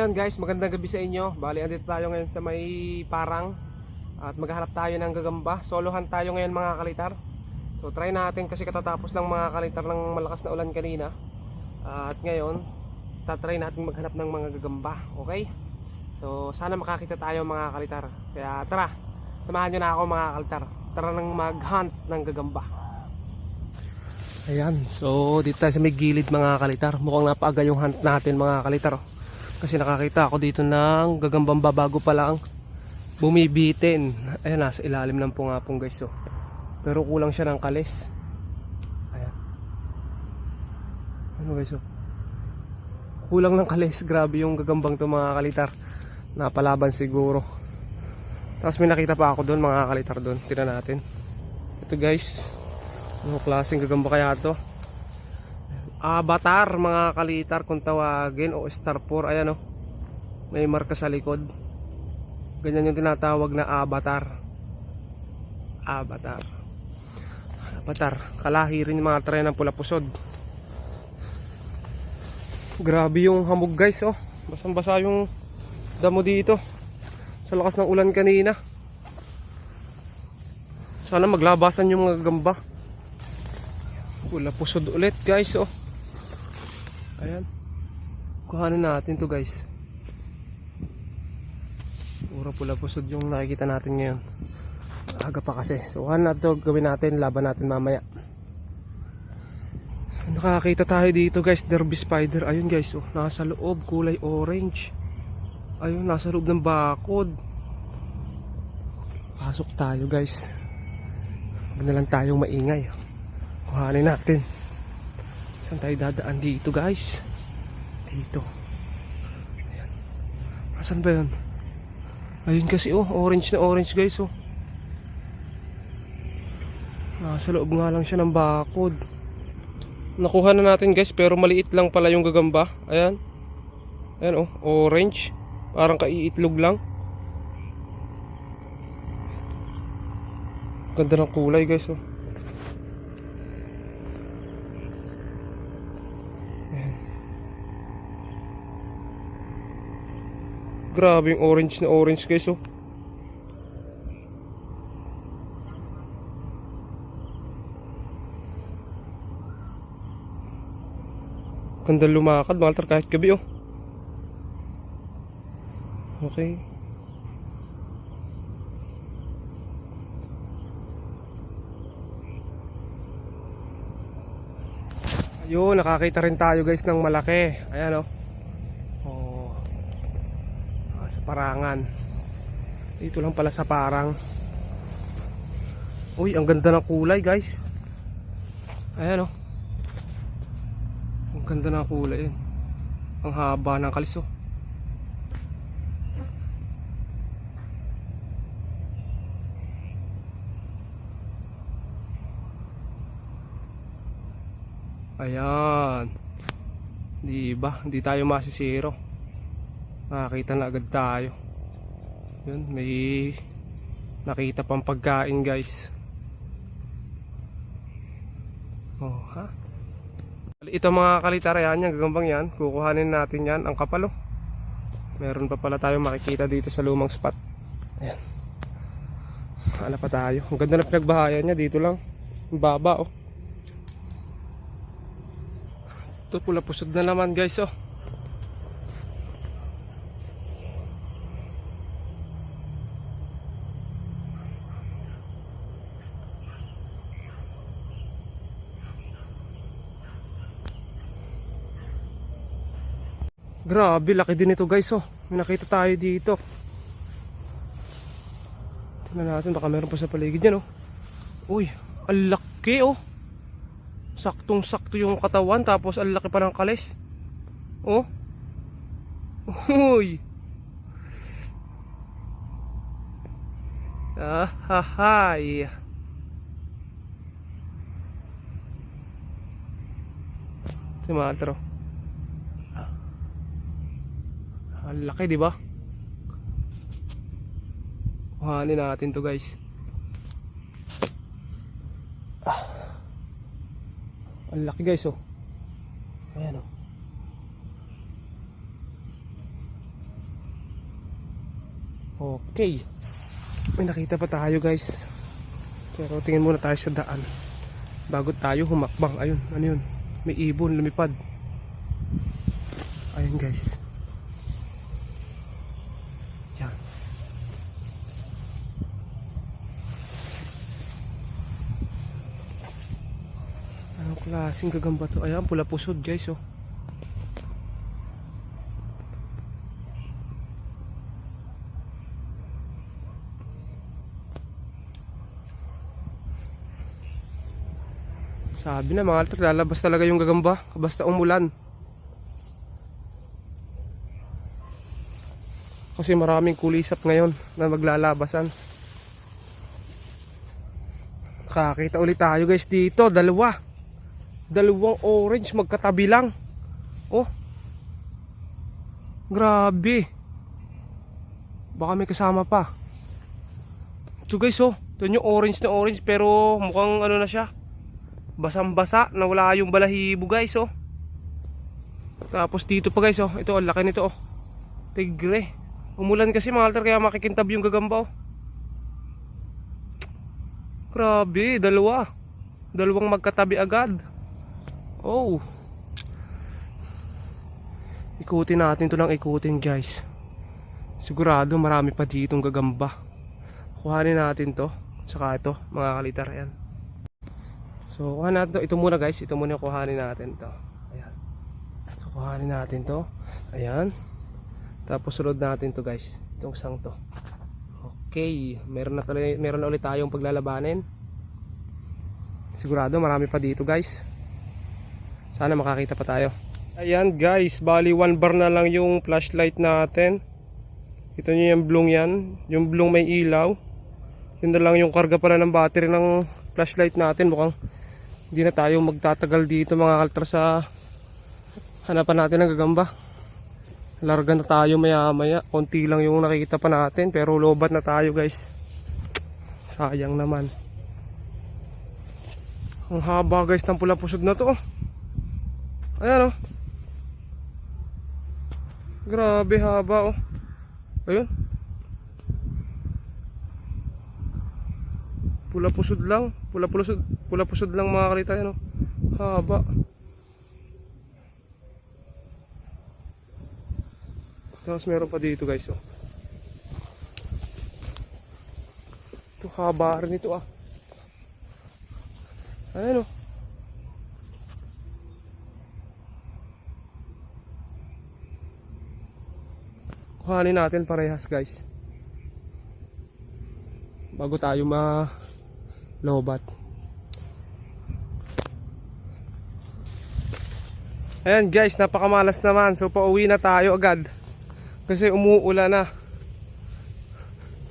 ayun guys, magandang gabi sa inyo. Bali, andito tayo ngayon sa may parang at maghahanap tayo ng gagamba. Solohan tayo ngayon mga kalitar. So try natin kasi katatapos lang mga kalitar ng malakas na ulan kanina. At ngayon, tatry natin maghanap ng mga gagamba. Okay? So sana makakita tayo mga kalitar. Kaya tara, samahan nyo na ako mga kalitar. Tara nang mag-hunt ng gagamba. Ayan, so dito tayo sa may gilid mga kalitar. Mukhang napaaga yung hunt natin mga kalitar. Kasi nakakita ako dito ng gagambang babago pa lang bumibitin. Ayan, nasa ilalim ng pungapong guys. So. Pero kulang siya ng kalis. Ayan. Ano guys? So. Kulang ng kalis. Grabe yung gagambang to mga kalitar. Napalaban siguro. Tapos may nakita pa ako doon mga kalitar doon. Tingnan natin. Ito guys. Anong klaseng gagamba kaya to? Avatar mga kalitar kung tawagin, o Star 4. Ayan o, may marka sa likod. Ganyan yung tinatawag na avatar. Avatar. Avatar. Kalahi rin yung mga tren ng pula pusod. Grabe yung hamog guys oh. Basang basa yung damo dito sa lakas ng ulan kanina. Sana maglabasan yung mga gamba. Pula pusod ulit guys oh. Ayan. Kuhanin natin to guys. Puro pula pusod yung nakikita natin ngayon. Aga pa kasi. So kuhanin natin to, gawin natin, laban natin mamaya. Nakakita tayo dito guys, derby spider. Ayun guys, oh, nasa loob, kulay orange. Ayun, nasa loob ng bakod. Pasok tayo guys. Huwag na lang tayong maingay. Kuhanin natin. Saan tayo dadaan dito guys? Dito. Ayan. Asan ba yun? Ayun kasi oh, orange na orange guys oh. Nasa loob nga lang siya ng bakod. Nakuha na natin guys, pero maliit lang pala yung gagamba. Ayan. Ayan oh, orange. Parang kaiitlog lang. Ganda ng kulay guys oh. Grabe yung orange na orange guys oh. Ganda lumakad mga kalitar kahit gabi oh. Okay. Ayun, nakakita rin tayo guys ng malaki. Ayan oh. Parangan. Dito lang pala sa parang. Uy, ang ganda ng kulay guys. Ayan oh. Ang ganda ng kulay yun. Ang haba ng kalis oh. Ayan. Diba? Hindi tayo masisiro. Nakakita na agad tayo. Yun, may nakita pang pagkain guys. Oh, ha? Ito mga kalitar, yan, yung gagambang yan. Kukuhanin natin yan, ang kapalo. Meron pa pala tayong makikita dito sa lumang spot. Ayan. Hala pa tayo. Ang ganda na pinagbahayan niya, dito lang. Ang baba oh. Ito pula pusod na naman guys oh. Grabe, laki din ito guys oh. May nakita tayo dito. Tingnan natin, baka meron pa sa paligid yan oh. Uy, ang laki oh. Saktong sakto yung katawan, tapos ang laki pa ng kalis. Oh. Uy. Ahahay. Simatro. Ang laki, di ba? Kuhanin natin to guys. Ang laki guys oh. Ayan oh. Okay. May nakita pa tayo guys. Pero tingin muna tayo sa daan bago tayo humakbang. Ayun, ano yun? May ibon lumipad. Ayun guys. Yan. Anong klaseng gagamba to? Ayan, pula pusod guys oh. Sabi na mga kaliter, lalabas talaga yung gagamba basta umulan. Kasi maraming kulisap ngayon na maglalabasan. Nakakita ulit tayo guys dito, dalawang orange magkatabi lang. Oh, grabe. Baka may kasama pa. Ito guys oh, ito yung orange na orange pero mukhang ano na siya, basang-basa, nawala yung balahibo guys oh. Tapos dito pa guys oh, ito ang laki nito oh. Tigre. Umulan kasi mga kaliter kaya makikintab yung gagamba oh. Grabe, dalawang magkatabi agad. Oh. Ikutin natin to ng ikutin guys. Sigurado marami pa ditong gagamba. Kuhanin natin to. Saka ito mga kaliter, ayan. So kuhanin natin to. Ito muna guys, ito muna yung kuhanin natin to. Ayan. So kuhanin natin to. Ayan. Tapos sunod natin to guys, itong sang to. Okay, meron na ulit tayong paglalabanin. Sigurado marami pa dito guys. Sana makakita pa tayo. Ayan guys, bali 1 bar na lang yung flashlight natin. Ito nyo yung blong yan, yung blong may ilaw. Yun na lang yung karga pala ng battery ng flashlight natin. Mukhang hindi na tayo magtatagal dito mga kalter sa hanapan natin ng gagamba. Larga na tayo maya maya. Konti lang yung nakikita pa natin pero lobat na tayo guys. Sayang naman. Ang haba guys ng pula pusod na to. Ayan oh. Grabe haba oh. Ayun. Pula pusod lang. Pula pusod lang mga kalita yan oh. Haba. Tapos meron pa dito guys oh. Ito haba rin ito ah. Ayan oh. Kuhanin natin parehas guys bago tayo lobat. Ayan guys, napakamalas naman. So pauwi na tayo agad kasi umuulan na.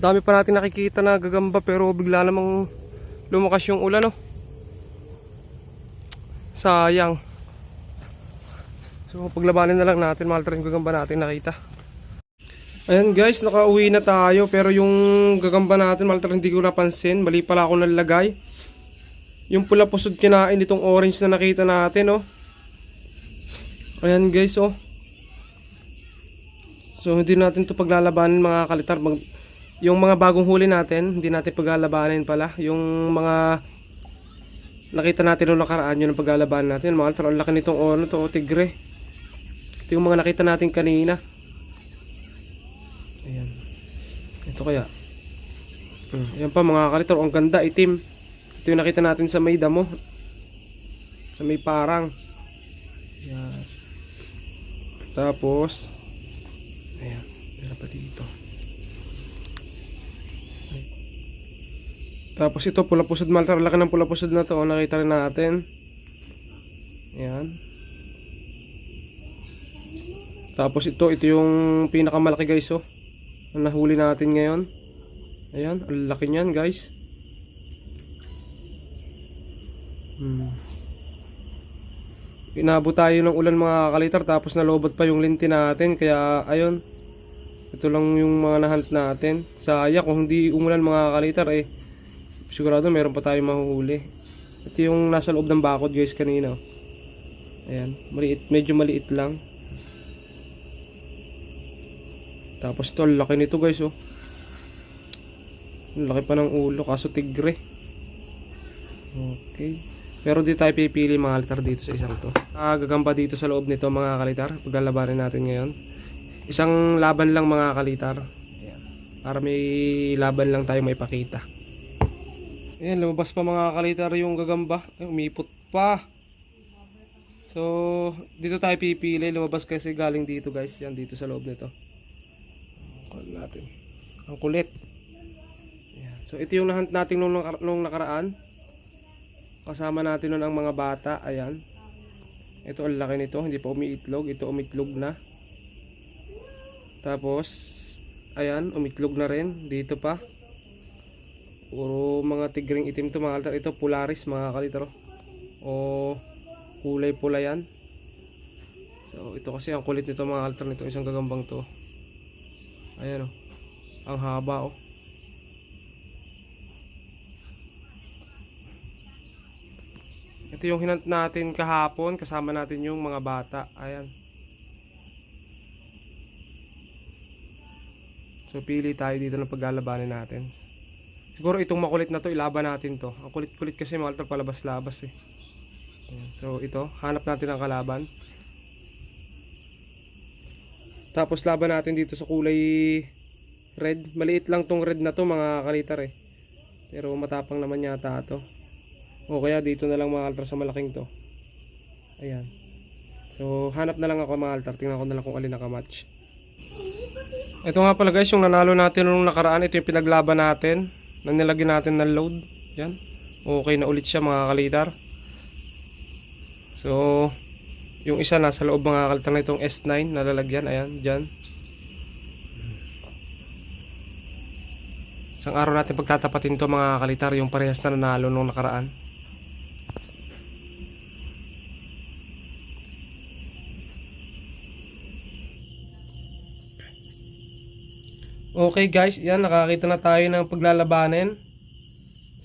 Dami pa natin nakikita na gagamba pero bigla namang lumakas yung ulan oh. Sayang. So paglabanin na lang natin mga kaliter yung gagamba natin nakita. Ayan guys, nakauwi na tayo pero yung gagamba natin mga kaliter hindi ko napansin. Mali pala ako nalagay. Yung pula pusod kinain itong orange na nakita natin oh. Ayan guys oh. So hindi natin to paglalabanin mga kaliter. Yung mga bagong huli natin hindi natin paglalabanin pala. Yung mga nakita natin noong nakaraan yun ang paglalabanin natin mga kaliter. Ang laki nitong ono to oh, tigre. Ito yung mga nakita natin kanina. Ayan. Ito kaya ayan pa mga kaliter. Ang ganda itim. Ito yung nakita natin sa may damo, sa may parang. Ayan. Tapos ayan, meron pa dito. Tapos ito pula pusod mga kaliter. Laki ng pula pusod na to oh, nakita rin natin. Ayan. Tapos ito yung pinakamalaki guys oh. Ang nahuli natin ngayon. Ayan, ang laki niyan guys. Inabot tayo ng ulan mga kaliter tapos nalobot pa yung linti natin kaya ayun. Ito lang yung mga nahunt natin. Sayang kung hindi umulan mga kaliter eh. Sigurado meron pa tayong mahuhuli. Ito yung nasa loob ng bakod guys kanina. Ayan, maliit, medyo maliit lang. Tapos ito, laki nito guys oh. Laki pa ng ulo, kaso tigre. Okay. Pero di tayo pipili mga kalitar dito sa isang to. Gagamba dito sa loob nito mga kalitar. Paglalabanin natin ngayon. Isang laban lang mga kalitar. Ayan. Para may laban lang tayo maipakita. Ayan, lumabas pa mga kalitar yung gagamba. Ay, umipot pa. So, dito tayo pipili. Lumabas kasi galing dito guys. Yan, dito sa loob nito. Kunin natin. Ang kulit. Ayan. So, ito yung nahunt natin nung nakaraan. Kasama natin nun ang mga bata. Ayan. Ito ang laki nito. Hindi pa umiitlog. Ito umitlog na. Tapos, ayan. Umitlog na rin. Dito pa. Puro mga tigring itim to mga kalitar. Ito Polaris mga kalitar. O kulay pula yan. So, ito kasi ang kulit nito mga kalitar. Nito isang gagambang to. Ayan o. Ang haba o. Ito yung hinant natin kahapon, kasama natin yung mga bata. Ayan. So pili tayo dito ng paglalabanin natin. Siguro itong makulit na to, ilaban natin to. Ang kulit-kulit kasi mga kalitar palabas-labas eh. Ayan. So ito, hanap natin ang kalaban. Tapos laban natin dito sa kulay red. Maliit lang tong red na to mga kalitar eh. Pero matapang naman yata to. O kaya dito na lang mga kalitar sa malaking to. Ayan. So hanap na lang ako mga kalitar. Tingnan ko na lang kung alin nakamatch. Ito nga pala guys, yung nanalo natin nung nakaraan. Ito yung pinaglaban natin. Na nilagyan natin ng load. Yan. Okay na ulit siya mga kalitar. So yung isa nasa loob mga kalitar na itong S9 na lalagyan. Ayan, dyan. Isang araw natin pagtatapatin to mga kalitar. Yung parehas na nanalo nung nakaraan. Okay guys, yan nakakita na tayo ng paglalabanin.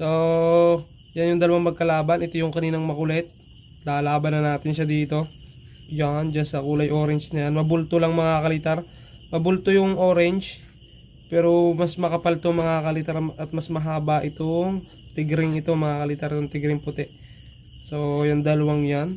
So, yan yung dalawang magkalaban. Ito yung kaninang makulit. Lalaban na natin siya dito. Yan, dyan sa kulay orange na yan. Mabulto lang mga kalitar. Mabulto yung orange. Pero mas makapal to mga kalitar. At mas mahaba itong tigring ito mga kalitar. Yung tigring puti. So, yung dalawang yan.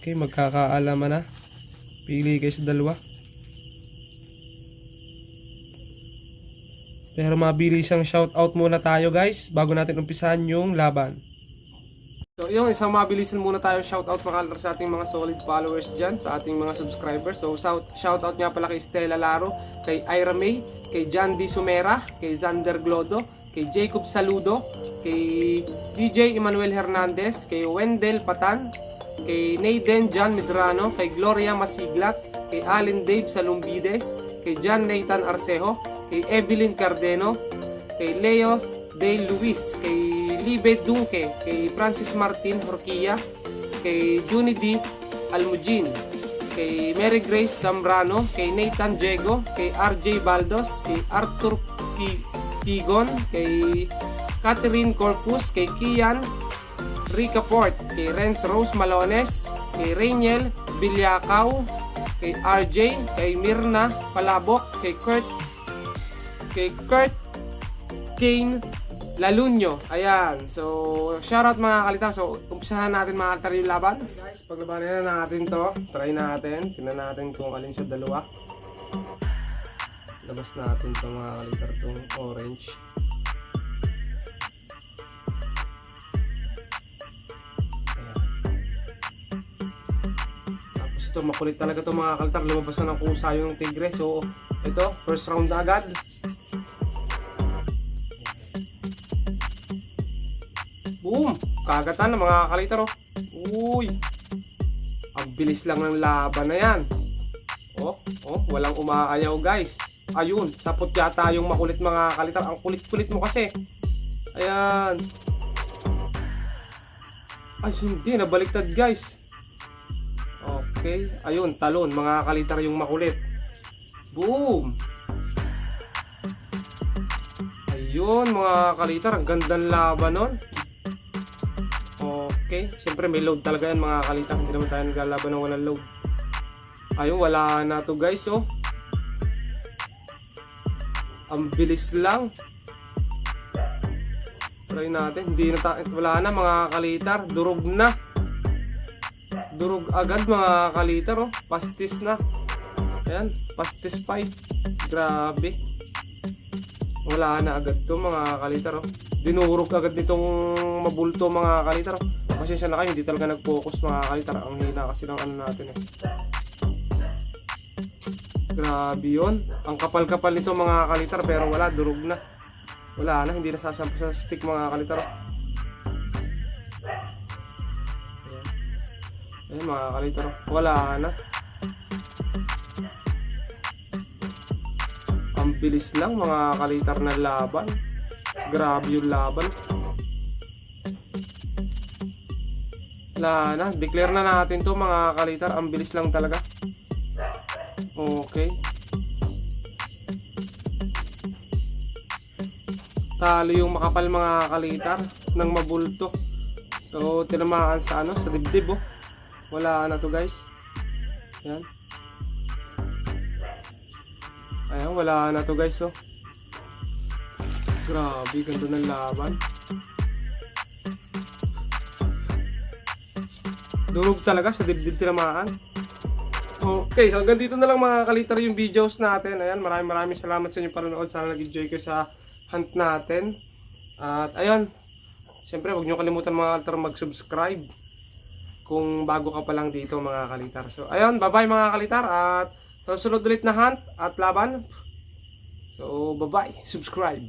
Okay, magkakaalaman na. Pili kayo sa dalawa. Pero mabilis ang shoutout muna tayo guys bago natin umpisahan yung laban. So yung isang mabilisan muna tayo shoutout mga kalitar sa ating mga solid followers dyan, sa ating mga subscribers. So shoutout nga pala kay Stella Laro, kay Ira May, kay John D. Sumera, kay Zander Glodo, kay Jacob Saludo, kay DJ Emmanuel Hernandez, kay Wendell Patan, kay Naden John Medrano, kay Gloria Masiglat, kay Allen Dave Salumbides, kay John Nathan Arcejo, kay Evelyn Cardeno, kay Leo De Luis, kay Libe Dunque, kay Francis Martin Horquilla, kay Juni D. Almujin, kay Mary Grace Zambrano, kay Nathan Diego, kay RJ Baldos, kay Arthur Pigon, kay Catherine Corpus, kay Kian Ricaport, kay Renz Rose Malones, kay Rainiel Villacao, kay RJ, kay Mirna Palabok, kay Kurt Kane Lalunyo. Ayan. So, shoutout mga kalitar. So, umpisahan natin mga kalitar yung laban. Guys, paglabanin na natin to. Try natin. Tingnan natin kung alin sa dalawa. Labas natin to mga kalitar, tong orange. Ayan. Tapos ito, makulit talaga to mga kalitar. Lumabas na ng kusa yung tigre. So, ito, first round na agad. Boom! Kagatan ng mga kalitar oh. Uy! Ang bilis lang ng laban na yan. Oh, walang umaayaw guys. Ayun, sapot yata yung makulit mga kalitar. Ang kulit-kulit mo kasi. Ayan. Ay, hindi. Nabaliktad guys. Okay. Ayun, talon. Mga kalitar yung makulit. Boom! Ayun, mga kalitar. Ang gandang laban nun. Okay, siyempre may load talaga yan mga kalitar. Hindi naman tayo naglalaban ng walang load. Ayun, wala na to guys oh. Ang bilis lang. Try natin. Hindi na wala na mga kalitar. Durog na. Durog agad mga kalitar. Oh. Pastis na. Ayan. Pastis pie. Grabe. Wala na agad to mga kalitar. Oh. Dinurog agad nitong mabulto mga kalitar. Oh. Pasensya na kayo. Hindi talaga nag-focus mga kalitar. Ang hina kasi ng ano natin eh. Grabe yun. Ang kapal-kapal nito mga kalitar pero wala, durog na. Wala na, hindi na sasampa sa stick mga kalitar. Ayan mga kalitar, wala na. Ang bilis lang mga kalitar na laban. Grabe yung laban. Wala na, declare na natin to mga kalitar. Ang bilis lang talaga. Okay. Talo yung makapal mga kalitar ng mabulto. So tinamaan sa ano, sa dibdib oh. Wala na to guys. Yan. Ayan, wala na to guys oh. Grabe, ganda ng laban. Durog talaga sa dibdib tinamaan. Okay, hanggang dito na lang mga kalitar yung videos natin. Ayan, maraming salamat sa inyong panonood. Sana nag-enjoy kayo sa hunt natin. At ayun, siyempre huwag nyo kalimutan mga kalitar mag-subscribe kung bago ka pa lang dito mga kalitar. So ayun, bye-bye mga kalitar. At susunod ulit na hunt at laban. So bye-bye, subscribe.